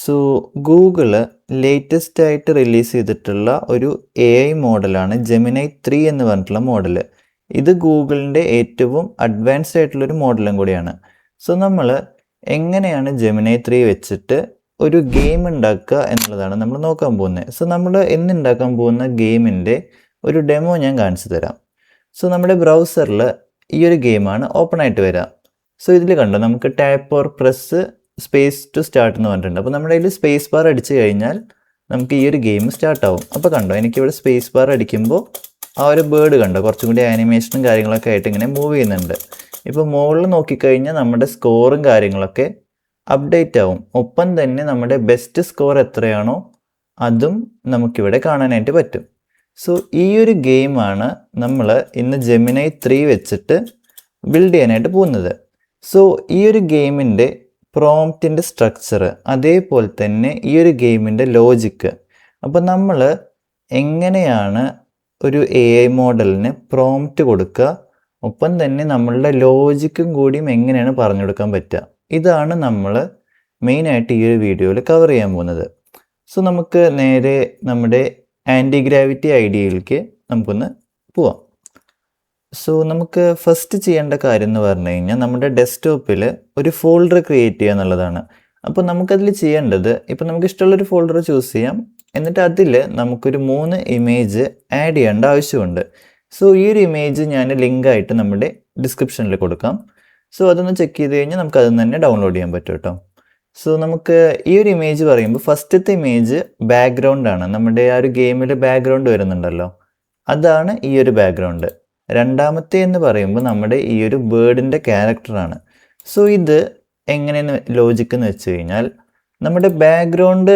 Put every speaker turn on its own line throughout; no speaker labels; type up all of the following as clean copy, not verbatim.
So Google latest ആയിട്ട് release ചെയ്തിട്ടുള്ള ഒരു AI മോഡലാണ് ജെമിനി 3 എന്ന് പറഞ്ഞിട്ടുള്ള മോഡൽ. ഇത് ഗൂഗിളിൻ്റെ ഏറ്റവും അഡ്വാൻസ്ഡ് ആയിട്ടുള്ളൊരു മോഡലും കൂടിയാണ്. സോ നമ്മൾ എങ്ങനെയാണ് ജെമിനി 3 വെച്ചിട്ട് ഒരു ഗെയിം ഉണ്ടാക്കുക എന്നുള്ളതാണ് നമ്മൾ നോക്കാൻ പോകുന്നത്. സോ നമ്മൾ ഇന്ന് ഉണ്ടാക്കാൻ പോകുന്ന ഗെയിമിൻ്റെ ഒരു ഡെമോ ഞാൻ കാണിച്ചു തരാം. സോ നമ്മുടെ ബ്രൗസറിൽ ഈ ഒരു ഗെയിമാണ് ഓപ്പൺ ആയിട്ട് വരിക. സോ ഇതിൽ കണ്ടോ, നമുക്ക് tap or press space to start എന്ന് പറഞ്ഞിട്ടുണ്ട്. അപ്പോൾ നമ്മുടെ കയ്യിൽ സ്പേസ് ബാർ അടിച്ചു കഴിഞ്ഞാൽ നമുക്ക് ഈ ഒരു ഗെയിം സ്റ്റാർട്ടാവും. അപ്പോൾ കണ്ടോ, എനിക്കിവിടെ സ്പേസ് ബാർ അടിക്കുമ്പോൾ ആ ഒരു ബേർഡ് കണ്ടോ കുറച്ചും കൂടി ആനിമേഷനും കാര്യങ്ങളൊക്കെ ആയിട്ട് ഇങ്ങനെ മൂവ് ചെയ്യുന്നുണ്ട്. ഇപ്പോൾ മുകളിൽ നോക്കിക്കഴിഞ്ഞാൽ നമ്മുടെ സ്കോറും കാര്യങ്ങളൊക്കെ അപ്ഡേറ്റ് ആവും. ഒപ്പം തന്നെ നമ്മുടെ ബെസ്റ്റ് സ്കോർ എത്രയാണോ അതും നമുക്കിവിടെ കാണാനായിട്ട് പറ്റും. സോ ഈ ഒരു ഗെയിമാണ് നമ്മൾ ഇന്ന് ജെമിനി 3 വെച്ചിട്ട് ബിൽഡ് ചെയ്യാനായിട്ട് പോകുന്നത്. സോ ഈ ഒരു ഗെയിമിൻ്റെ പ്രോംപ്റ്റിൻ്റെ സ്ട്രക്ചർ, അതേപോലെ തന്നെ ഈ ഒരു ഗെയിമിൻ്റെ ലോജിക്ക്, അപ്പോൾ നമ്മൾ എങ്ങനെയാണ് ഒരു AI മോഡലിന് പ്രോംപ്റ്റ് കൊടുക്കുക, ഒപ്പം തന്നെ നമ്മളുടെ ലോജിക്കും കൂടിയും എങ്ങനെയാണ് പറഞ്ഞു കൊടുക്കാൻ പറ്റുക, ഇതാണ് നമ്മൾ മെയിനായിട്ട് ഈ ഒരു വീഡിയോയിൽ കവർ ചെയ്യാൻ പോകുന്നത്. സോ നമുക്ക് നേരെ നമ്മുടെ ആൻറ്റി ഗ്രാവിറ്റി ഐഡിയയിലേക്ക് നമുക്കൊന്ന് പോവാം. സോ നമുക്ക് ഫസ്റ്റ് ചെയ്യേണ്ട കാര്യം എന്ന് പറഞ്ഞു കഴിഞ്ഞാൽ നമ്മുടെ ഡെസ്ക്ടോപ്പിൽ ഒരു ഫോൾഡർ ക്രിയേറ്റ് ചെയ്യുക എന്നുള്ളതാണ്. അപ്പോൾ നമുക്കതിൽ ചെയ്യേണ്ടത്, ഇപ്പോൾ നമുക്ക് ഇഷ്ടമുള്ളൊരു ഫോൾഡർ ചൂസ് ചെയ്യാം, എന്നിട്ട് അതിൽ നമുക്കൊരു 3 ഇമേജ് ആഡ് ചെയ്യേണ്ട ആവശ്യമുണ്ട്. സോ ഈ ഒരു ഇമേജ് ഞാൻ ലിങ്കായിട്ട് നമ്മുടെ ഡിസ്ക്രിപ്ഷനിൽ കൊടുക്കാം. സോ അതൊന്ന് ചെക്ക് ചെയ്ത് കഴിഞ്ഞാൽ നമുക്ക് അതിൽ തന്നെ ഡൗൺലോഡ് ചെയ്യാൻ പറ്റും കേട്ടോ. സോ നമുക്ക് ഈ ഒരു ഇമേജ് പറയുമ്പോൾ ഫസ്റ്റത്തെ ഇമേജ് ബാക്ക്ഗ്രൗണ്ട് ആണ്. നമ്മുടെ ആ ഒരു ഗെയിമിൽ ബാക്ക്ഗ്രൗണ്ട് വരുന്നുണ്ടല്ലോ, അതാണ് ഈ ഒരു ബാക്ക്ഗ്രൗണ്ട്. രണ്ടാമത്തെ എന്ന് പറയുമ്പോൾ നമ്മുടെ ഈ ഒരു ബേർഡിൻ്റെ ക്യാരക്ടറാണ്. സോ ഇത് എങ്ങനെയെന്ന് ലോജിക്ക് എന്ന് വെച്ച് കഴിഞ്ഞാൽ, നമ്മുടെ ബാക്ക്ഗ്രൗണ്ട്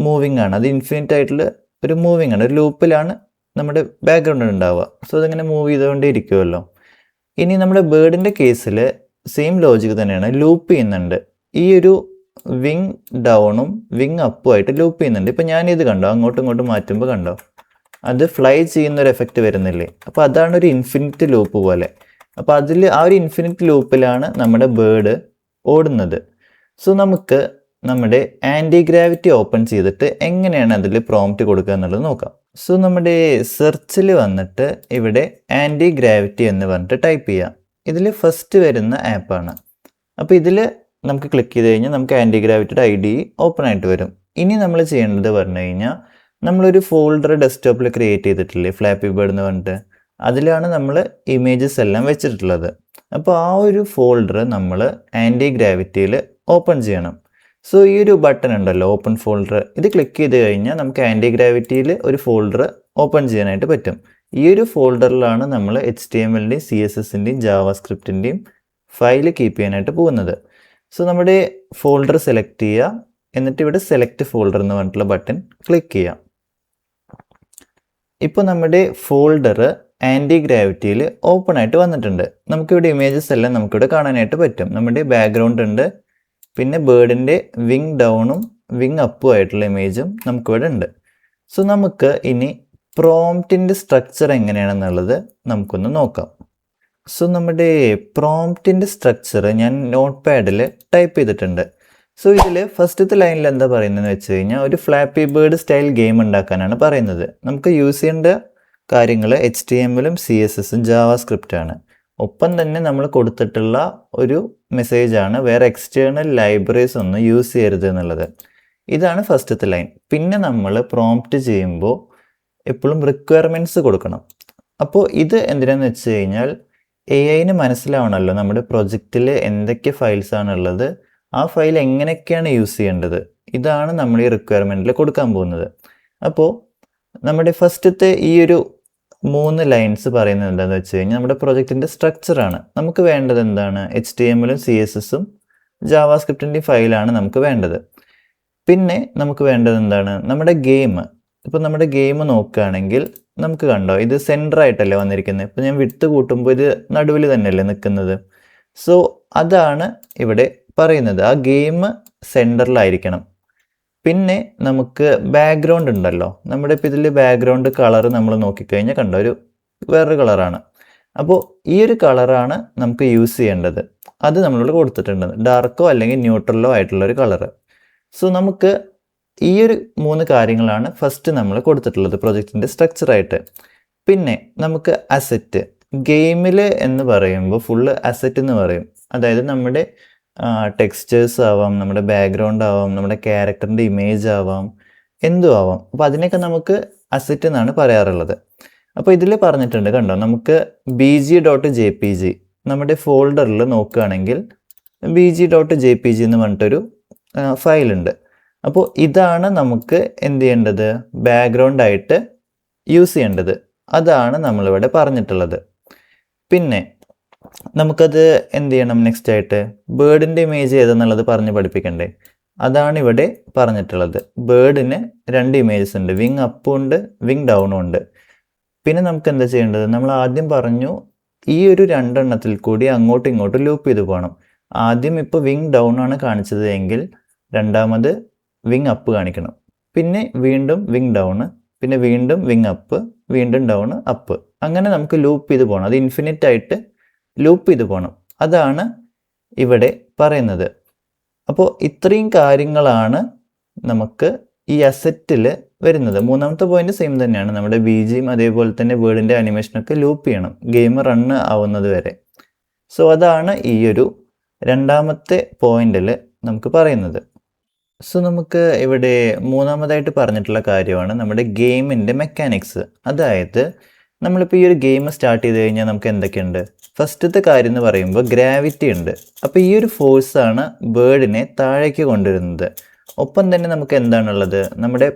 മൂവിങ് ആണ്, അത് ഇൻഫിനിറ്റ് ആയിട്ടുള്ള ഒരു മൂവിങ് ആണ്, ഒരു ലൂപ്പിലാണ് നമ്മുടെ ബാക്ക്ഗ്രൗണ്ട് ഉണ്ടാവുക. സോ അതിങ്ങനെ മൂവ് ചെയ്തുകൊണ്ടേ ഇരിക്കുമല്ലോ. ഇനി നമ്മുടെ ബേർഡിൻ്റെ കേസിൽ സെയിം ലോജിക്ക് തന്നെയാണ്, ലൂപ്പ് ചെയ്യുന്നുണ്ട്. ഈ ഒരു വിങ് ഡൗണും വിങ് അപ്പും ആയിട്ട് ലൂപ്പ് ചെയ്യുന്നുണ്ട്. ഇപ്പം ഞാനിത് കണ്ടോ, അങ്ങോട്ടും ഇങ്ങോട്ടും മാറ്റുമ്പോൾ കണ്ടോ അത് ഫ്ലൈ ചെയ്യുന്ന ഒരു എഫക്റ്റ് വരുന്നില്ലേ. അപ്പോൾ അതാണ് ഒരു ഇൻഫിനിറ്റ് ലൂപ്പ് പോലെ. അപ്പോൾ അതിൽ ആ ഒരു ഇൻഫിനിറ്റ് ലൂപ്പിലാണ് നമ്മുടെ ബേർഡ് ഓടുന്നത്. സോ നമുക്ക് നമ്മുടെ ആൻറ്റി ഗ്രാവിറ്റി ഓപ്പൺ ചെയ്തിട്ട് എങ്ങനെയാണ് അതിൽ പ്രോംപ്റ്റ് കൊടുക്കുക എന്നുള്ളത് നോക്കാം. സോ നമ്മുടെ സെർച്ചിൽ വന്നിട്ട് ഇവിടെ ആൻറ്റി ഗ്രാവിറ്റി എന്ന് പറഞ്ഞിട്ട് ടൈപ്പ് ചെയ്യാം. ഇതിൽ ഫസ്റ്റ് വരുന്ന ആപ്പാണ്. അപ്പോൾ ഇതിൽ നമുക്ക് ക്ലിക്ക് ചെയ്ത് കഴിഞ്ഞാൽ നമുക്ക് ആൻറ്റി ഗ്രാവിറ്റിയുടെ ID ഓപ്പൺ ആയിട്ട് വരും. ഇനി നമ്മൾ ചെയ്യേണ്ടത് പറഞ്ഞു കഴിഞ്ഞാൽ, നമ്മളൊരു ഫോൾഡർ ഡെസ്ക്ടോപ്പിൽ ക്രിയേറ്റ് ചെയ്തിട്ടില്ലേ, ഫ്ലാപ്പി ബേർഡ് എന്ന് പറഞ്ഞിട്ട്, അതിലാണ് നമ്മൾ ഇമേജസ് എല്ലാം വെച്ചിട്ടുള്ളത്. അപ്പോൾ ആ ഒരു ഫോൾഡർ നമ്മൾ ആൻറ്റി ഗ്രാവിറ്റിയിൽ ഓപ്പൺ ചെയ്യണം. സോ ഈ ഒരു ബട്ടൺ ഉണ്ടല്ലോ, ഓപ്പൺ ഫോൾഡർ, ഇത് ക്ലിക്ക് ചെയ്ത് കഴിഞ്ഞാൽ നമുക്ക് ആൻറ്റി ഗ്രാവിറ്റിയിൽ ഒരു ഫോൾഡർ ഓപ്പൺ ചെയ്യാനായിട്ട് പറ്റും. ഈ ഒരു ഫോൾഡറിലാണ് നമ്മൾ HTMLൻ്റെയും CSSൻ്റെയും ജാവാസ്ക്രിപ്റ്റിൻ്റെയും ഫയൽ കീപ്പ് ചെയ്യാനായിട്ട് പോകുന്നത്. സോ നമ്മുടെ ഫോൾഡർ സെലക്ട് ചെയ്യുക, എന്നിട്ട് ഇവിടെ സെലക്ട് ഫോൾഡർ എന്ന് പറഞ്ഞിട്ടുള്ള ബട്ടൺ ക്ലിക്ക് ചെയ്യാം. ഇപ്പോൾ നമ്മുടെ ഫോൾഡർ ആൻറ്റി ഗ്രാവിറ്റിയിൽ ഓപ്പൺ ആയിട്ട് വന്നിട്ടുണ്ട്. നമുക്കിവിടെ ഇമേജസ് എല്ലാം നമുക്കിവിടെ കാണാനായിട്ട് പറ്റും. നമ്മുടെ ബാക്ക്ഗ്രൗണ്ട് ഉണ്ട്, പിന്നെ ബേർഡിൻ്റെ വിങ് ഡൗണും വിങ് അപ്പും ആയിട്ടുള്ള ഇമേജും നമുക്കിവിടെ ഉണ്ട്. സോ നമുക്ക് ഇനി പ്രോംപ്റ്റിൻ്റെ സ്ട്രക്ചർ എങ്ങനെയാണെന്നുള്ളത് നമുക്കൊന്ന് നോക്കാം. സോ നമ്മുടെ പ്രോംപ്റ്റിൻ്റെ സ്ട്രക്ചർ ഞാൻ നോട്ട് പാഡിൽ ടൈപ്പ് ചെയ്തിട്ടുണ്ട്. സോ ഇതിൽ ഫസ്റ്റത്തെ ലൈനിൽ എന്താ പറയുന്നതെന്ന് വെച്ച് കഴിഞ്ഞാൽ, ഒരു ഫ്ലാപ്പി ബേർഡ് സ്റ്റൈൽ ഗെയിം ഉണ്ടാക്കാനാണ് പറയുന്നത്. നമുക്ക് യൂസ് ചെയ്യേണ്ട കാര്യങ്ങൾ HTMLും CSSും ജാവാസ്ക്രിപ്റ്റാണ്. ഒപ്പം തന്നെ നമ്മൾ കൊടുത്തിട്ടുള്ള ഒരു മെസ്സേജാണ് വേറെ എക്സ്റ്റേണൽ ലൈബ്രറീസ് ഒന്നും യൂസ് ചെയ്യരുത് എന്നുള്ളത്. ഇതാണ് ഫസ്റ്റത്തെ ലൈൻ. പിന്നെ നമ്മൾ പ്രോംപ്റ്റ് ചെയ്യുമ്പോൾ എപ്പോഴും റിക്വയർമെൻറ്റ്സ് കൊടുക്കണം. അപ്പോൾ ഇത് എന്തിനാന്ന് വെച്ച് കഴിഞ്ഞാൽ, AIന് മനസ്സിലാവണമല്ലോ നമ്മുടെ പ്രൊജക്റ്റിൽ എന്തൊക്കെ ഫയൽസാണുള്ളത്, ആ ഫയൽ എങ്ങനെയൊക്കെയാണ് യൂസ് ചെയ്യേണ്ടത്, ഇതാണ് നമ്മൾ ഈ റിക്വയർമെൻറ്റിൽ കൊടുക്കാൻ പോകുന്നത്. അപ്പോൾ നമ്മുടെ ഫസ്റ്റത്തെ ഈ ഒരു 3 ലൈൻസ് പറയുന്നത് എന്താണെന്ന് വെച്ച് കഴിഞ്ഞാൽ, നമ്മുടെ പ്രൊജക്റ്റിൻ്റെ സ്ട്രക്ചറാണ്. നമുക്ക് വേണ്ടത് എന്താണ്, HTMLും CSSും ജാവാസ്ക്രിപ്റ്റിൻ്റെയും ഫയലാണ് നമുക്ക് വേണ്ടത്. പിന്നെ നമുക്ക് വേണ്ടത് എന്താണ്, നമ്മുടെ ഗെയിം. ഇപ്പോൾ നമ്മുടെ ഗെയിം നോക്കുകയാണെങ്കിൽ നമുക്ക് കണ്ടോ, ഇത് സെൻറ്ററായിട്ടല്ലേ വന്നിരിക്കുന്നത്. ഇപ്പോൾ ഞാൻ വിട്ട് കൂട്ടുമ്പോൾ ഇത് നടുവിൽ തന്നെയല്ലേ നിൽക്കുന്നത്. സോ അതാണ് ഇവിടെ പറയുന്നത്, ആ ഗെയിം സെൻറ്ററിലായിരിക്കണം. പിന്നെ നമുക്ക് ബാക്ക്ഗ്രൗണ്ട് ഉണ്ടല്ലോ, നമ്മുടെ ഇപ്പോൾ ഇതിൽ ബാക്ക്ഗ്രൗണ്ട് കളർ നമ്മൾ നോക്കിക്കഴിഞ്ഞാൽ കണ്ടോ ഒരു വേറൊരു കളറാണ്. അപ്പോൾ ഈ ഒരു കളറാണ് നമുക്ക് യൂസ് ചെയ്യേണ്ടത്. അത് നമ്മളിവിടെ കൊടുത്തിട്ടുണ്ട്, ഡാർക്കോ അല്ലെങ്കിൽ ന്യൂട്രലോ ആയിട്ടുള്ളൊരു കളറ്. സോ നമുക്ക് ഈ ഒരു 3 കാര്യങ്ങളാണ് ഫസ്റ്റ് നമ്മൾ കൊടുത്തിട്ടുള്ളത് പ്രൊജക്റ്റിൻ്റെ സ്ട്രക്ചറായിട്ട്. പിന്നെ നമുക്ക് അസറ്റ് ഗെയിമിൽ എന്ന് പറയുമ്പോൾ ഫുള്ള് അസറ്റ് എന്ന് പറയും. അതായത് നമ്മുടെ ടെക്സ്റ്റേഴ്സ് ആവാം, നമ്മുടെ ബാക്ക്ഗ്രൗണ്ട് ആവാം, നമ്മുടെ ക്യാരക്ടറിൻ്റെ ഇമേജ് ആവാം, എന്തും ആവാം. അപ്പോൾ അതിനൊക്കെ നമുക്ക് അസറ്റ് എന്നാണ് പറയാറുള്ളത്. അപ്പോൾ ഇതിൽ പറഞ്ഞിട്ടുണ്ട് കണ്ടോ, നമുക്ക് bg.jpg നമ്മുടെ ഫോൾഡറിൽ നോക്കുകയാണെങ്കിൽ bg.jpg എന്ന് പറഞ്ഞിട്ടൊരു ഫയലുണ്ട്. അപ്പോൾ ഇതാണ് നമുക്ക് എന്ത് ചെയ്യേണ്ടത്, ബാക്ക്ഗ്രൗണ്ട് ആയിട്ട് യൂസ് ചെയ്യേണ്ടത്. അതാണ് നമ്മളിവിടെ പറഞ്ഞിട്ടുള്ളത്. പിന്നെ നമുക്കത് എന്ത് ചെയ്യണം, നെക്സ്റ്റ് ആയിട്ട് ബേർഡിൻ്റെ ഇമേജ് ഏതെന്നുള്ളത് പറഞ്ഞ് പഠിപ്പിക്കണ്ടേ. അതാണ് ഇവിടെ പറഞ്ഞിട്ടുള്ളത്. ബേർഡിന് 2 ഇമേജസ് ഉണ്ട്, വിങ് അപ്പും ഉണ്ട്, വിങ് ഡൗണും ഉണ്ട്. പിന്നെ നമുക്ക് എന്താ ചെയ്യേണ്ടത്, നമ്മൾ ആദ്യം പറഞ്ഞു ഈ ഒരു 2 എണ്ണത്തിൽ കൂടി അങ്ങോട്ടും ഇങ്ങോട്ടും ലൂപ്പ് ചെയ്ത് പോകണം. ആദ്യം ഇപ്പോൾ വിങ് ഡൗൺ ആണ് കാണിച്ചത് എങ്കിൽ രണ്ടാമത് വിങ് അപ്പ് കാണിക്കണം, പിന്നെ വീണ്ടും വിങ് ഡൗൺ, പിന്നെ വീണ്ടും വിങ് അപ്പ്, വീണ്ടും ഡൗൺ അപ്പ്. അങ്ങനെ നമുക്ക് ലൂപ്പ് ചെയ്ത് പോകണം. അത് ഇൻഫിനിറ്റ് ആയിട്ട് ലൂപ്പ് ചെയ്ത് പോകണം. അതാണ് ഇവിടെ പറയുന്നത്. അപ്പോൾ ഇത്രയും കാര്യങ്ങളാണ് നമുക്ക് ഈ അസറ്റിൽ വരുന്നത്. മൂന്നാമത്തെ പോയിന്റ് സെയിം തന്നെയാണ്, നമ്മുടെ ബിജിയും അതേപോലെ തന്നെ വേർഡിൻ്റെ അനിമേഷനൊക്കെ ലൂപ്പ് ചെയ്യണം ഗെയിം റണ്ണ് ആവുന്നത് വരെ. സോ അതാണ് ഈ ഒരു രണ്ടാമത്തെ പോയിന്റിൽ നമുക്ക് പറയുന്നത്. സോ നമുക്ക് ഇവിടെ മൂന്നാമതായിട്ട് പറഞ്ഞിട്ടുള്ള കാര്യമാണ് നമ്മുടെ ഗെയിമിൻ്റെ മെക്കാനിക്സ്. അതായത് നമ്മളിപ്പോൾ ഈ ഒരു ഗെയിം സ്റ്റാർട്ട് ചെയ്ത് കഴിഞ്ഞാൽ നമുക്ക് എന്തൊക്കെയുണ്ട്, ഫസ്റ്റത്തെ കാര്യം എന്ന് പറയുമ്പോൾ ഗ്രാവിറ്റി ഉണ്ട്. അപ്പോൾ ഈ ഒരു ഫോഴ്സാണ് ബേർഡിനെ താഴേക്ക് കൊണ്ടുവരുന്നത്. ഒപ്പം തന്നെ നമുക്ക് എന്താണുള്ളത്, നമ്മുടെ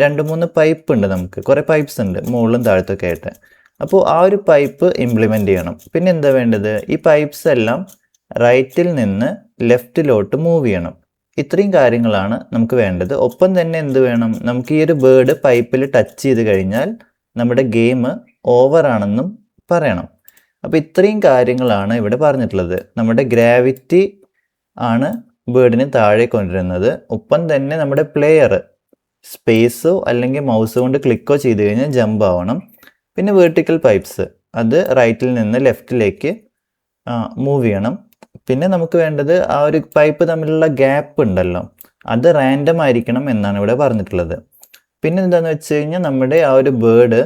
2-3 പൈപ്പ് ഉണ്ട്, നമുക്ക് കുറേ പൈപ്പ്സ് ഉണ്ട് മുകളിലും താഴത്തൊക്കെ ആയിട്ട്. അപ്പോൾ ആ ഒരു പൈപ്പ് ഇംപ്ലിമെൻ്റ് ചെയ്യണം. പിന്നെ എന്താ വേണ്ടത്, ഈ പൈപ്പ്സ് എല്ലാം റൈറ്റിൽ നിന്ന് ലെഫ്റ്റിലോട്ട് മൂവ് ചെയ്യണം. ഇത്രയും കാര്യങ്ങളാണ് നമുക്ക് വേണ്ടത്. ഒപ്പം തന്നെ എന്ത് വേണം, നമുക്ക് ഈ ഒരു ബേർഡ് പൈപ്പിൽ ടച്ച് ചെയ്ത് കഴിഞ്ഞാൽ നമ്മുടെ ഗെയിം ഓവർ ആണെന്നും പറയണം. അപ്പോൾ ഇത്രയും കാര്യങ്ങളാണ് ഇവിടെ പറഞ്ഞിട്ടുള്ളത്. നമ്മുടെ ഗ്രാവിറ്റി ആണ് ബേർഡിനെ താഴെ കൊണ്ടുവരുന്നത്. ഒപ്പം തന്നെ നമ്മുടെ പ്ലെയർ സ്പേസോ അല്ലെങ്കിൽ മൗസ് കൊണ്ട് ക്ലിക്കോ ചെയ്ത് കഴിഞ്ഞാൽ ജമ്പ് ആവണം. പിന്നെ വേർട്ടിക്കൽ പൈപ്പ്സ്, അത് റൈറ്റിൽ നിന്ന് ലെഫ്റ്റിലേക്ക് മൂവ് ചെയ്യണം. പിന്നെ നമുക്ക് വേണ്ടത് ആ ഒരു പൈപ്പ് തമ്മിലുള്ള ഗ്യാപ്പ് ഉണ്ടല്ലോ, അത് റാൻഡം ആയിരിക്കണം എന്നാണ് ഇവിടെ പറഞ്ഞിട്ടുള്ളത്. പിന്നെ എന്താണെന്ന് വെച്ച് കഴിഞ്ഞാൽ നമ്മുടെ ആ ഒരു ബേർഡ്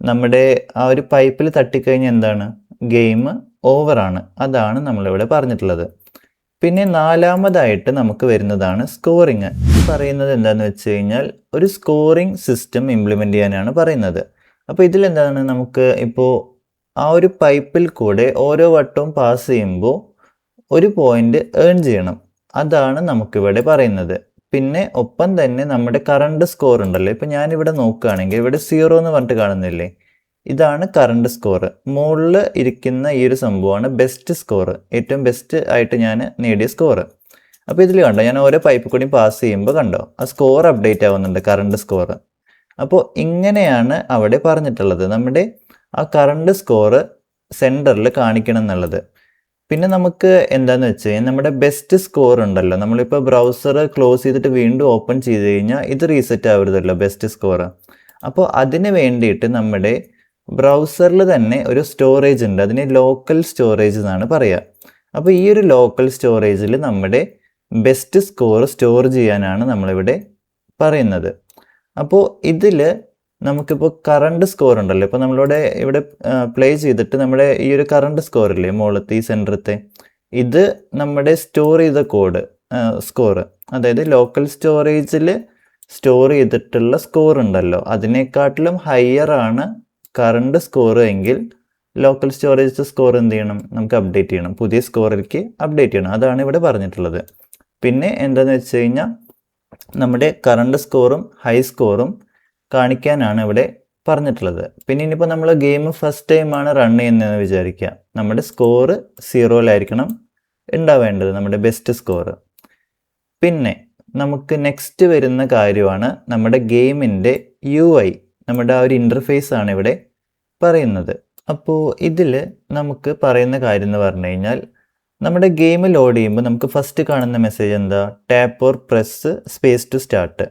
നമ്മുടെ ആ ഒരു പൈപ്പിൽ തട്ടിക്കഴിഞ്ഞാൽ എന്താണ്, ഗെയിം ഓവറാണ്. അതാണ് നമ്മളിവിടെ പറഞ്ഞിട്ടുള്ളത്. പിന്നെ നാലാമതായിട്ട് നമുക്ക് വരുന്നതാണ് സ്കോറിങ്. പറയുന്നത് എന്താണെന്ന് വെച്ച് കഴിഞ്ഞാൽ ഒരു സ്കോറിങ് സിസ്റ്റം ഇംപ്ലിമെൻ്റ് ചെയ്യാനാണ് പറയുന്നത്. അപ്പോൾ ഇതിലെന്താണ്, നമുക്ക് ഇപ്പോൾ ആ ഒരു പൈപ്പിൽ കൂടെ ഓരോ വട്ടവും പാസ് ചെയ്യുമ്പോൾ ഒരു പോയിന്റ് ഏൺ ചെയ്യണം. അതാണ് നമുക്കിവിടെ പറയുന്നത്. പിന്നെ ഒപ്പം തന്നെ നമ്മുടെ കറണ്ട് സ്കോർ ഉണ്ടല്ലോ, ഇപ്പം ഞാനിവിടെ നോക്കുകയാണെങ്കിൽ ഇവിടെ 0 എന്ന് പറഞ്ഞിട്ട് കാണുന്നില്ലേ, ഇതാണ് കറണ്ട് സ്കോർ. മുകളിൽ ഇരിക്കുന്ന ഈ ഒരു സംഭവമാണ് ബെസ്റ്റ് സ്കോർ, ഏറ്റവും ബെസ്റ്റ് ആയിട്ട് ഞാൻ നേടിയ സ്കോർ. അപ്പോൾ ഇതിൽ കണ്ടോ, ഞാൻ ഓരോ പൈപ്പ് കൂടി പാസ് ചെയ്യുമ്പോൾ കണ്ടോ ആ സ്കോർ അപ്ഡേറ്റ് ആവുന്നുണ്ട്, കറണ്ട് സ്കോർ. അപ്പോൾ ഇങ്ങനെയാണ് അവിടെ പറഞ്ഞിട്ടുള്ളത്, നമ്മുടെ ആ കറണ്ട് സ്കോർ സെൻറ്ററിൽ കാണിക്കണം എന്നുള്ളത്. പിന്നെ നമുക്ക് എന്താണെന്ന് വെച്ച് കഴിഞ്ഞാൽ നമ്മുടെ ബെസ്റ്റ് സ്കോർ ഉണ്ടല്ലോ, നമ്മളിപ്പോൾ ബ്രൗസർ ക്ലോസ് ചെയ്തിട്ട് വീണ്ടും ഓപ്പൺ ചെയ്ത് കഴിഞ്ഞാൽ ഇത് റീസെറ്റ് ആവരുതല്ലോ ബെസ്റ്റ് സ്കോർ. അപ്പോൾ അതിന് വേണ്ടിയിട്ട് നമ്മുടെ ബ്രൗസറിൽ തന്നെ ഒരു സ്റ്റോറേജ് ഉണ്ട്, അതിന് ലോക്കൽ സ്റ്റോറേജ് എന്നാണ് പറയുക. അപ്പോൾ ഈ ഒരു ലോക്കൽ സ്റ്റോറേജിൽ നമ്മുടെ ബെസ്റ്റ് സ്കോർ സ്റ്റോർ ചെയ്യാനാണ് നമ്മളിവിടെ പറയുന്നത്. അപ്പോൾ ഇതിൽ നമുക്കിപ്പോൾ കറണ്ട് സ്കോർ ഉണ്ടല്ലോ, ഇപ്പോൾ നമ്മളിവിടെ ഇവിടെ പ്ലേ ചെയ്തിട്ട് നമ്മുടെ ഈ ഒരു കറണ്ട് സ്കോറില്ലേ മുകളിലത്തെ ഈ സെൻറ്ററത്തെ, ഇത് നമ്മുടെ സ്റ്റോർ ചെയ്ത കോഡ് സ്കോർ, അതായത് ലോക്കൽ സ്റ്റോറേജിൽ സ്റ്റോർ ചെയ്തിട്ടുള്ള സ്കോർ ഉണ്ടല്ലോ, അതിനെക്കാട്ടിലും ഹയർ ആണ് കറണ്ട് സ്കോർ എങ്കിൽ ലോക്കൽ സ്റ്റോറേജ് സ്കോർ എന്ത് ചെയ്യണം, നമുക്ക് അപ്ഡേറ്റ് ചെയ്യണം, പുതിയ സ്കോറിലേക്ക് അപ്ഡേറ്റ് ചെയ്യണം. അതാണ് ഇവിടെ പറഞ്ഞിട്ടുള്ളത്. പിന്നെ എന്താണെന്ന് വെച്ച് കഴിഞ്ഞാൽ നമ്മുടെ കറണ്ട് സ്കോറും ഹൈ സ്കോറും കാണിക്കാനാണ് ഇവിടെ പറഞ്ഞിട്ടുള്ളത്. പിന്നെ ഇനിയിപ്പോൾ നമ്മൾ ഗെയിം ഫസ്റ്റ് ടൈമാണ് റൺ ചെയ്യുന്നതെന്ന് വിചാരിക്കുക, നമ്മുടെ സ്കോർ 0-ലായിരിക്കണം ഉണ്ടാവേണ്ടത്, നമ്മുടെ ബെസ്റ്റ് സ്കോർ. പിന്നെ നമുക്ക് നെക്സ്റ്റ് വരുന്ന കാര്യമാണ് നമ്മുടെ ഗെയിമിൻ്റെ UI, നമ്മുടെ ആ ഒരു ഇൻ്റർഫേസ് ആണ് ഇവിടെ പറയുന്നത്. അപ്പോൾ ഇതിൽ നമുക്ക് പറയുന്ന കാര്യം എന്ന് പറഞ്ഞു കഴിഞ്ഞാൽ, നമ്മുടെ ഗെയിം ലോഡ് ചെയ്യുമ്പോൾ നമുക്ക് ഫസ്റ്റ് കാണുന്ന മെസ്സേജ് എന്താ, tap or press space to start,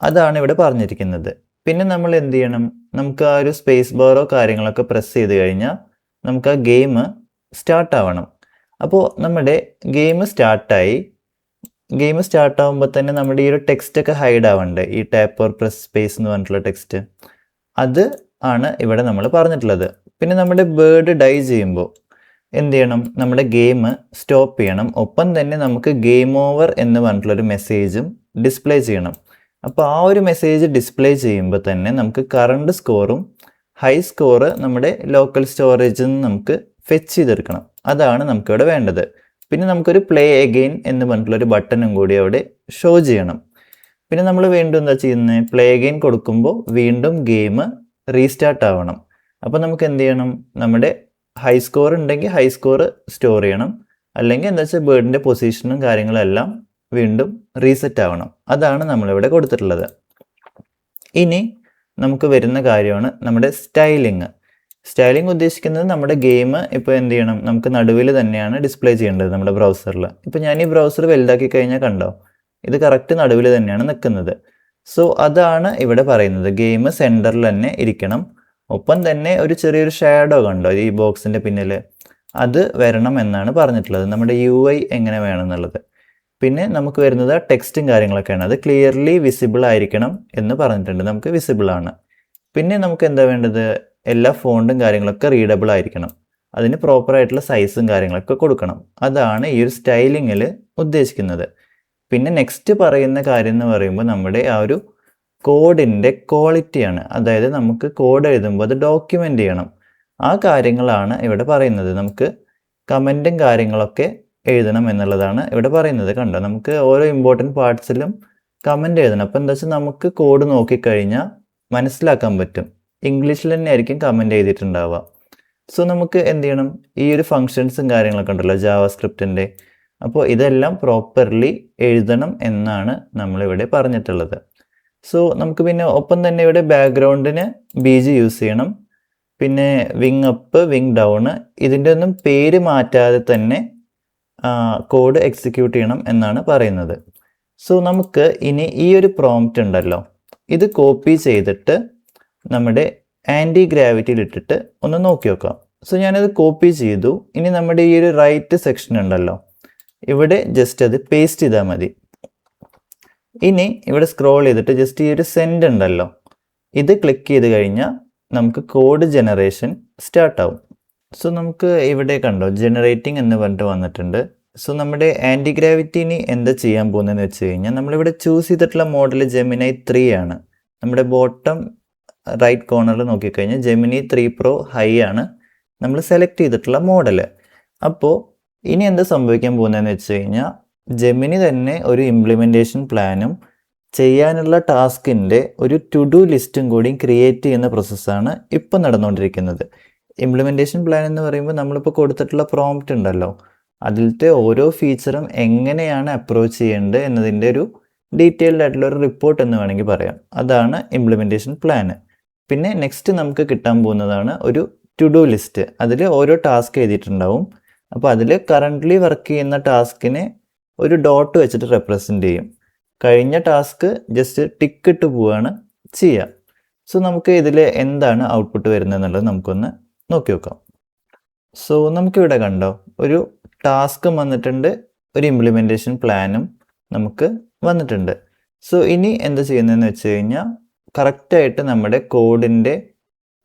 അതാണ് ഇവിടെ പറഞ്ഞിരിക്കുന്നത്. പിന്നെ നമ്മൾ എന്ത് ചെയ്യണം, നമുക്ക് ആ ഒരു സ്പേസ് ബാറോ കാര്യങ്ങളൊക്കെ പ്രസ് ചെയ്ത് കഴിഞ്ഞാൽ നമുക്ക് ആ ഗെയിം സ്റ്റാർട്ട് ആവണം. അപ്പോൾ നമ്മുടെ ഗെയിം സ്റ്റാർട്ടായി, ഗെയിം സ്റ്റാർട്ട് ആകുമ്പോൾ തന്നെ നമ്മുടെ ഈ ഒരു ടെക്സ്റ്റ് ഒക്കെ ഹൈഡ് ആവണ്ടേ, ഈ ടാപ്പ് ഓർ പ്രസ് സ്പേസ് എന്ന് പറഞ്ഞിട്ടുള്ള ടെക്സ്റ്റ്, അത് ആണ് ഇവിടെ നമ്മൾ പറഞ്ഞിട്ടുള്ളത്. പിന്നെ നമ്മുടെ ബേർഡ് ഡൈ ചെയ്യുമ്പോൾ എന്ത് ചെയ്യണം, നമ്മുടെ ഗെയിം സ്റ്റോപ്പ് ചെയ്യണം. ഒപ്പം തന്നെ നമുക്ക് ഗെയിം ഓവർ എന്ന് പറഞ്ഞിട്ടുള്ളൊരു മെസ്സേജും ഡിസ്പ്ലേ ചെയ്യണം. അപ്പോൾ ആ ഒരു മെസ്സേജ് ഡിസ്പ്ലേ ചെയ്യുമ്പോൾ തന്നെ നമുക്ക് കറണ്ട് സ്കോറും ഹൈ സ്കോറ് നമ്മുടെ ലോക്കൽ സ്റ്റോറേജിൽ നിന്ന് നമുക്ക് ഫെച്ച് ചെയ്തെടുക്കണം. അതാണ് നമുക്കിവിടെ വേണ്ടത്. പിന്നെ നമുക്കൊരു പ്ലേ അഗെയിൻ എന്ന് പറഞ്ഞിട്ടുള്ളൊരു ബട്ടണും കൂടി അവിടെ ഷോ ചെയ്യണം. പിന്നെ നമ്മൾ വീണ്ടും എന്താ ചെയ്യുന്നത്, പ്ലേ അഗെയിൻ കൊടുക്കുമ്പോൾ വീണ്ടും ഗെയിം റീസ്റ്റാർട്ട് ആവണം. അപ്പോൾ നമുക്ക് എന്ത് ചെയ്യണം, നമ്മുടെ ഹൈ സ്കോർ ഉണ്ടെങ്കിൽ ഹൈ സ്കോർ സ്റ്റോർ ചെയ്യണം, അല്ലെങ്കിൽ എന്താ വെച്ചാൽ ബേർഡിൻ്റെ പൊസിഷനും കാര്യങ്ങളെല്ലാം വീണ്ടും റീസെറ്റ് ആവണം. അതാണ് നമ്മളിവിടെ കൊടുത്തിട്ടുള്ളത്. ഇനി നമുക്ക് വരുന്ന കാര്യമാണ് നമ്മുടെ സ്റ്റൈലിങ്. സ്റ്റൈലിംഗ് ഉദ്ദേശിക്കുന്നത് നമ്മുടെ ഗെയിം ഇപ്പോൾ എന്ത് ചെയ്യണം, നമുക്ക് നടുവിൽ തന്നെയാണ് ഡിസ്പ്ലേ ചെയ്യേണ്ടത് നമ്മുടെ ബ്രൗസറിൽ. ഇപ്പോൾ ഞാൻ ഈ ബ്രൗസർ വലുതാക്കി കഴിഞ്ഞാൽ കണ്ടോ, ഇത് കറക്റ്റ് നടുവിൽ തന്നെയാണ് നിൽക്കുന്നത്. സോ അതാണ് ഇവിടെ പറയുന്നത്, ഗെയിം സെൻറ്ററിൽ തന്നെ ഇരിക്കണം. ഒപ്പം തന്നെ ഒരു ചെറിയൊരു ഷാഡോ കണ്ടോ ഈ ബോക്സിൻ്റെ പിന്നിൽ, അത് വരണം എന്നാണ് പറഞ്ഞിട്ടുള്ളത്, നമ്മുടെ UI എങ്ങനെ വേണം എന്നുള്ളത്. പിന്നെ നമുക്ക് വരുന്നത് ടെക്സ്റ്റും കാര്യങ്ങളൊക്കെയാണ്, അത് ക്ലിയർലി വിസിബിൾ ആയിരിക്കണം എന്ന് പറഞ്ഞിട്ടുണ്ട്, നമുക്ക് വിസിബിൾ ആണ്. പിന്നെ നമുക്ക് എന്താ വേണ്ടത്, എല്ലാ ഫോണ്ടും കാര്യങ്ങളൊക്കെ റീഡബിൾ ആയിരിക്കണം, അതിന് പ്രോപ്പറായിട്ടുള്ള സൈസും കാര്യങ്ങളൊക്കെ കൊടുക്കണം. അതാണ് ഈ ഒരു സ്റ്റൈലിങ്ങിൽ ഉദ്ദേശിക്കുന്നത്. പിന്നെ നെക്സ്റ്റ് പറയുന്ന കാര്യം എന്ന് പറയുമ്പോൾ നമ്മുടെ ആ ഒരു കോഡിൻ്റെ ക്വാളിറ്റിയാണ്. അതായത് നമുക്ക് കോഡ് എഴുതുമ്പോൾ അത് ഡോക്യുമെൻ്റ് ചെയ്യണം. ആ കാര്യങ്ങളാണ് ഇവിടെ പറയുന്നത്. നമുക്ക് കമൻറ്റും കാര്യങ്ങളൊക്കെ എഴുതണം എന്നുള്ളതാണ് ഇവിടെ പറയുന്നത്. കണ്ടോ, നമുക്ക് ഓരോ ഇമ്പോർട്ടൻറ്റ് പാർട്സിലും കമൻറ്റ് എഴുതണം. അപ്പോൾ എന്താ വെച്ചാൽ നമുക്ക് കോഡ് നോക്കിക്കഴിഞ്ഞാൽ മനസ്സിലാക്കാൻ പറ്റും. ഇംഗ്ലീഷിൽ തന്നെ ആയിരിക്കും കമൻറ്റ് എഴുതിയിട്ടുണ്ടാവുക. സോ നമുക്ക് എന്ത് ചെയ്യണം, ഈ ഒരു ഫങ്ഷൻസും കാര്യങ്ങളൊക്കെ ഉണ്ടല്ലോ ജാവാസ്ക്രിപ്റ്റിൻ്റെ, അപ്പോൾ ഇതെല്ലാം പ്രോപ്പർലി എഴുതണം എന്നാണ് നമ്മളിവിടെ പറഞ്ഞിട്ടുള്ളത്. സോ നമുക്ക് പിന്നെ ഒപ്പം തന്നെ ഇവിടെ ബാക്ക്ഗ്രൗണ്ടിന് BG യൂസ് ചെയ്യണം. പിന്നെ വിങ് അപ്പ്, വിങ് ഡൗണ്, ഇതിൻ്റെ ഒന്നും പേര് മാറ്റാതെ തന്നെ കോഡ് എക്സിക്യൂട്ട് ചെയ്യണം എന്നാണ് പറയുന്നത്. സോ നമുക്ക് ഇനി ഈ ഒരു പ്രോംപ്റ്റ് ഉണ്ടല്ലോ, ഇത് കോപ്പി ചെയ്തിട്ട് നമ്മുടെ ആൻറ്റി ഗ്രാവിറ്റിയിൽ ഇട്ടിട്ട് ഒന്ന് നോക്കി നോക്കാം. സോ ഞാനത് കോപ്പി ചെയ്തു. ഇനി നമ്മുടെ ഈ ഒരു റൈറ്റ് സെക്ഷൻ ഉണ്ടല്ലോ, ഇവിടെ ജസ്റ്റ് അത് പേസ്റ്റ് ചെയ്താൽ മതി. ഇനി ഇവിടെ സ്ക്രോൾ ചെയ്തിട്ട് ജസ്റ്റ് ഈ ഒരു സെൻഡ് ഉണ്ടല്ലോ, ഇത് ക്ലിക്ക് ചെയ്ത് കഴിഞ്ഞാൽ നമുക്ക് കോഡ് ജനറേഷൻ സ്റ്റാർട്ടാവും. സോ നമുക്ക് ഇവിടെ കണ്ടോ ജനറേറ്റിംഗ് എന്ന് പറഞ്ഞിട്ട് വന്നിട്ടുണ്ട്. സോ നമ്മുടെ ആൻറ്റി ഗ്രാവിറ്റി ഇനി എന്താ ചെയ്യാൻ പോകുന്നതെന്ന് വെച്ച് കഴിഞ്ഞാൽ, നമ്മളിവിടെ ചൂസ് ചെയ്തിട്ടുള്ള മോഡൽ Gemini 3 ആണ്. നമ്മുടെ ബോട്ടം റൈറ്റ് കോർണറിൽ നോക്കിക്കഴിഞ്ഞാൽ Gemini 3 Pro ഹൈ ആണ് നമ്മൾ സെലക്ട് ചെയ്തിട്ടുള്ള മോഡൽ. അപ്പോൾ ഇനി എന്താ സംഭവിക്കാൻ പോകുന്നതെന്ന് വെച്ച് കഴിഞ്ഞാൽ, ജെമിനി തന്നെ ഒരു ഇംപ്ലിമെൻറ്റേഷൻ പ്ലാനും ചെയ്യാനുള്ള ടാസ്കിൻ്റെ ഒരു ടു ഡു ലിസ്റ്റും കൂടി ക്രിയേറ്റ് ചെയ്യുന്ന പ്രോസസ്സാണ് ഇപ്പോൾ നടന്നുകൊണ്ടിരിക്കുന്നത്. ഇംപ്ലിമെൻറ്റേഷൻ പ്ലാൻ എന്ന് പറയുമ്പോൾ നമ്മളിപ്പോൾ കൊടുത്തിട്ടുള്ള പ്രോംപ്റ്റ് ഉണ്ടല്ലോ, അതിലത്തെ ഓരോ ഫീച്ചറും എങ്ങനെയാണ് അപ്രോച്ച് ചെയ്യേണ്ടത് എന്നതിൻ്റെ ഒരു ഡീറ്റെയിൽഡ് ആയിട്ടുള്ള ഒരു റിപ്പോർട്ട് എന്ന് വേണമെങ്കിൽ പറയാം. അതാണ് ഇംപ്ലിമെൻറ്റേഷൻ പ്ലാന്. പിന്നെ നെക്സ്റ്റ് നമുക്ക് കിട്ടാൻ പോകുന്നതാണ് ഒരു ടു ഡു ലിസ്റ്റ്. അതിൽ ഓരോ ടാസ്ക് എഴുതിയിട്ടുണ്ടാവും. അപ്പോൾ അതിൽ കറൻ്റ്ലി വർക്ക് ചെയ്യുന്ന ടാസ്കിനെ ഒരു ഡോട്ട് വെച്ചിട്ട് റെപ്രസെൻ്റ് ചെയ്യും. കഴിഞ്ഞ ടാസ്ക് ജസ്റ്റ് ടിക്ക് ഇട്ട് പോവുകയാണ് ചെയ്യുക. സോ നമുക്ക് ഇതിൽ എന്താണ് ഔട്ട്പുട്ട് വരുന്നത് എന്നുള്ളത് നമുക്കൊന്ന് നോക്കി നോക്കാം. സോ നമുക്കിവിടെ കണ്ടോ ഒരു ടാസ്കും വന്നിട്ടുണ്ട്, ഒരു ഇംപ്ലിമെൻറ്റേഷൻ പ്ലാനും നമുക്ക് വന്നിട്ടുണ്ട്. സോ ഇനി എന്താ ചെയ്യുന്നതെന്ന് വെച്ച് കഴിഞ്ഞാൽ, കറക്റ്റായിട്ട് നമ്മുടെ കോഡിൻ്റെ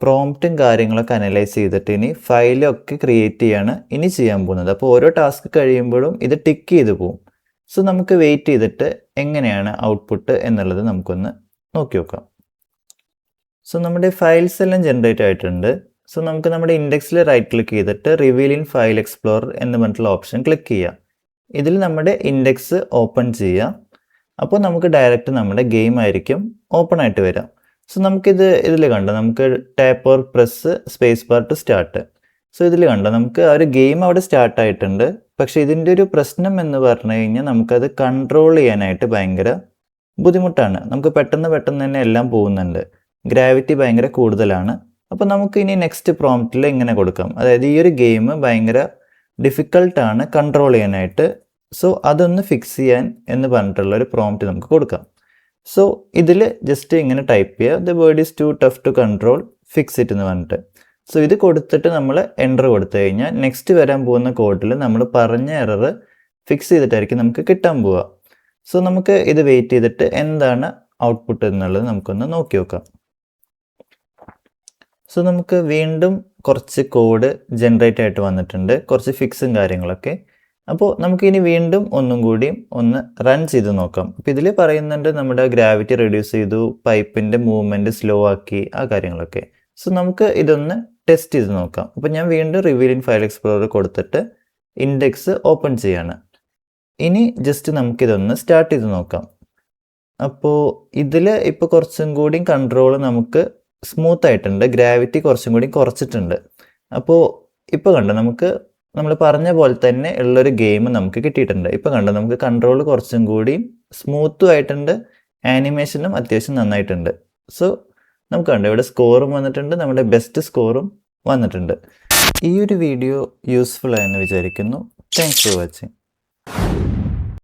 പ്രോംപ്റ്റും കാര്യങ്ങളൊക്കെ അനലൈസ് ചെയ്തിട്ട് ഇനി ഫയലൊക്കെ ക്രിയേറ്റ് ചെയ്യാണ് ഇനി ചെയ്യാൻ പോകുന്നത്. അപ്പോൾ ഓരോ ടാസ്ക് കഴിയുമ്പോഴും ഇത് ടിക്ക് ചെയ്ത് പോകും. സോ നമുക്ക് വെയിറ്റ് ചെയ്തിട്ട് എങ്ങനെയാണ് ഔട്ട്പുട്ട് എന്നുള്ളത് നമുക്കൊന്ന് നോക്കി നോക്കാം. സോ നമ്മുടെ ഫയൽസ് എല്ലാം ജനറേറ്റ് ആയിട്ടുണ്ട്. സോ നമുക്ക് നമ്മുടെ ഇൻഡെക്സിൽ റൈറ്റ് ക്ലിക്ക് ചെയ്തിട്ട് റിവീൽ ഇൻ ഫയൽ എക്സ്പ്ലോറർ എന്ന് പറഞ്ഞിട്ടുള്ള ഓപ്ഷൻ ക്ലിക്ക് ചെയ്യാം. ഇതിൽ നമ്മുടെ ഇൻഡെക്സ് ഓപ്പൺ ചെയ്യാം. അപ്പോൾ നമുക്ക് ഡയറക്റ്റ് നമ്മുടെ ഗെയിം ആയിരിക്കും ഓപ്പൺ ആയിട്ട് വരാം. സോ നമുക്കിത് ഇതിൽ കണ്ടോ, നമുക്ക് tap or press space bar two start. So ഇതിൽ കണ്ടോ നമുക്ക് ആ ഒരു ഗെയിം അവിടെ സ്റ്റാർട്ട് ആയിട്ടുണ്ട്. പക്ഷേ ഇതിൻ്റെ ഒരു പ്രശ്നം എന്ന് പറഞ്ഞു കഴിഞ്ഞാൽ, നമുക്കത് കൺട്രോൾ ചെയ്യാനായിട്ട് ഭയങ്കര ബുദ്ധിമുട്ടാണ്. നമുക്ക് പെട്ടെന്ന് തന്നെ എല്ലാം പോകുന്നുണ്ട്, ഗ്രാവിറ്റി ഭയങ്കര കൂടുതലാണ്. അപ്പോൾ നമുക്ക് ഇനി നെക്സ്റ്റ് പ്രോംപ്റ്റിൽ ഇങ്ങനെ കൊടുക്കാം, അതായത് ഈ ഒരു ഗെയിം ഭയങ്കര ഡിഫിക്കൾട്ടാണ് കൺട്രോൾ ചെയ്യാനായിട്ട്. സോ അതൊന്ന് ഫിക്സ് ചെയ്യാൻ എന്ന് പറഞ്ഞിട്ടുള്ള ഒരു പ്രോംപ്റ്റ് നമുക്ക് കൊടുക്കാം. സോ ഇതിൽ ജസ്റ്റ് ഇങ്ങനെ ടൈപ്പ് ചെയ്യുക, the word is too tough to control, fix it എന്ന് പറഞ്ഞിട്ട്. സോ ഇത് കൊടുത്തിട്ട് നമ്മൾ എൻ്റർ കൊടുത്തു കഴിഞ്ഞാൽ നെക്സ്റ്റ് വരാൻ പോകുന്ന കോഡിൽ നമ്മൾ പറഞ്ഞ എറർ ഫിക്സ് ചെയ്തിട്ടായിരിക്കും നമുക്ക് കിട്ടാൻ പോവുക. സോ നമുക്ക് ഇത് വെയിറ്റ് ചെയ്തിട്ട് എന്താണ് ഔട്ട്പുട്ട് എന്നുള്ളത് നമുക്കൊന്ന് നോക്കി നോക്കാം. സോ നമുക്ക് വീണ്ടും കുറച്ച് കോഡ് ജനറേറ്റ് ആയിട്ട് വന്നിട്ടുണ്ട്, കുറച്ച് ഫിക്സും കാര്യങ്ങളൊക്കെ. അപ്പോൾ നമുക്കിനി വീണ്ടും ഒന്നും കൂടിയും ഒന്ന് റൺ ചെയ്ത് നോക്കാം. അപ്പോൾ ഇതിൽ പറയുന്നുണ്ട് നമ്മുടെ ഗ്രാവിറ്റി റെഡ്യൂസ് ചെയ്തു, പൈപ്പിൻ്റെ മൂവ്മെൻറ്റ് സ്ലോ ആക്കി, ആ കാര്യങ്ങളൊക്കെ. സോ നമുക്ക് ഇതൊന്ന് ടെസ്റ്റ് ചെയ്ത് നോക്കാം. അപ്പോൾ ഞാൻ വീണ്ടും റിവീൽ ഇൻ ഫയൽ എക്സ്പ്ലോറർ കൊടുത്തിട്ട് ഇൻഡെക്സ് ഓപ്പൺ ചെയ്യാണ്. ഇനി ജസ്റ്റ് നമുക്കിതൊന്ന് സ്റ്റാർട്ട് ചെയ്ത് നോക്കാം. അപ്പോൾ ഇതിൽ ഇപ്പോൾ കുറച്ചും കൂടി കൺട്രോൾ നമുക്ക് സ്മൂത്ത് ആയിട്ടുണ്ട്, ഗ്രാവിറ്റി കുറച്ചും കൂടി കുറച്ചിട്ടുണ്ട്. അപ്പോൾ ഇപ്പോൾ കണ്ടോ, നമുക്ക് നമ്മൾ പറഞ്ഞ പോലെ തന്നെ ഉള്ളൊരു ഗെയിം നമുക്ക് കിട്ടിയിട്ടുണ്ട്. ഇപ്പോൾ കണ്ടോ, നമുക്ക് കൺട്രോൾ കുറച്ചും കൂടി സ്മൂത്തും ആയിട്ടുണ്ട്, ആനിമേഷനും അത്യാവശ്യം നന്നായിട്ടുണ്ട്. സോ നമുക്ക് കണ്ടോ, ഇവിടെ സ്കോറും വന്നിട്ടുണ്ട്, നമ്മുടെ ബെസ്റ്റ് സ്കോറും വന്നിട്ടുണ്ട്. ഈ ഒരു വീഡിയോ യൂസ്ഫുൾ ആയെന്ന് വിചാരിക്കുന്നു. Thanks for watching.